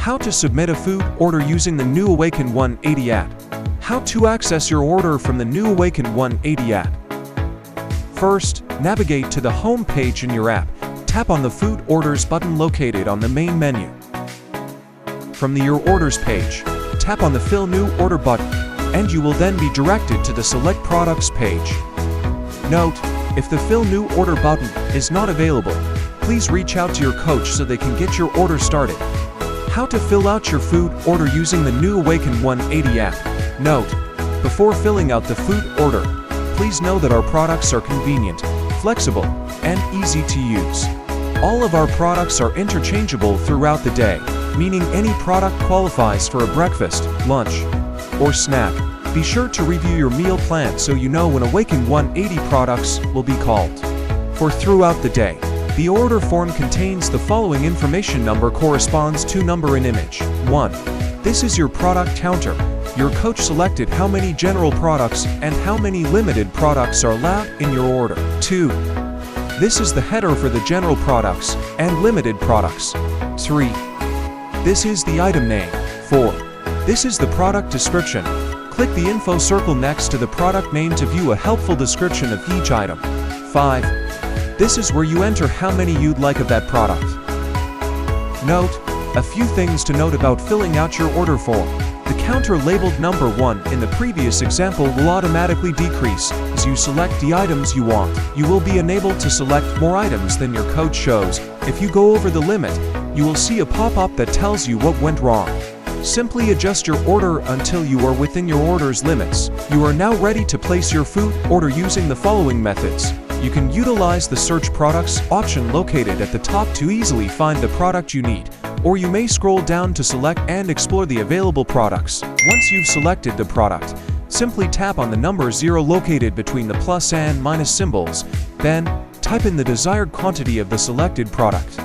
How to submit a food order using the new Awaken 180 app. How to access your order from the new Awaken 180 app. First, navigate to the home page in your app. Tap on the Food Orders button located on the main menu. From the Your Orders page, tap on the Fill New Order button, and you will then be directed to the Select Products page. Note, if the Fill New Order button is not available, please reach out to your coach so they can get your order started. How to fill out your food order using the new Awaken 180 app. Note, before filling out the food order, please know that our products are convenient, flexible, and easy to use. All of our products are interchangeable throughout the day, meaning any product qualifies for a breakfast, lunch, or snack. Be sure to review your meal plan so you know when Awaken 180 products will be called for throughout the day. The order form contains the following information. Number corresponds to number in image. 1. This is your product counter. Your coach selected how many general products and how many limited products are allowed in your order. 2. This is the header for the general products and limited products. 3. This is the item name. 4. This is the product description. Click the info circle next to the product name to view a helpful description of each item. 5. This is where you enter how many you'd like of that product. Note, a few things to note about filling out your order form. The counter labeled number 1 in the previous example will automatically decrease as you select the items you want. You will be enabled to select more items than your coach shows. If you go over the limit, you will see a pop-up that tells you what went wrong. Simply adjust your order until you are within your order's limits. You are now ready to place your food order using the following methods. You can utilize the Search Products option located at the top to easily find the product you need, or you may scroll down to select and explore the available products. Once you've selected the product, simply tap on the number 0 located between the plus and minus symbols, then type in the desired quantity of the selected product.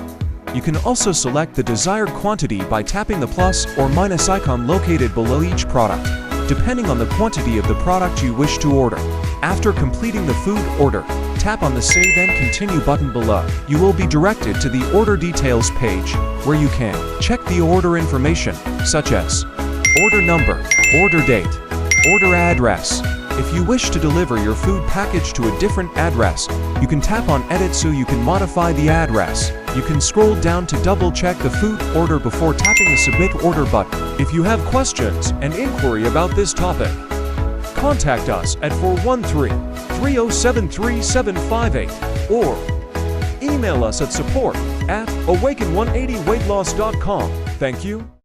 You can also select the desired quantity by tapping the plus or minus icon located below each product, depending on the quantity of the product you wish to order. After completing the food order, tap on the Save and Continue button below. You will be directed to the Order Details page, where you can check the order information, such as order number, order date, order address. If you wish to deliver your food package to a different address, you can tap on Edit so you can modify the address. You can scroll down to double-check the food order before tapping the Submit Order button. If you have questions and inquiry about this topic, contact us at 413-307-3758 or email us at support@awaken180weightloss.com. Thank you.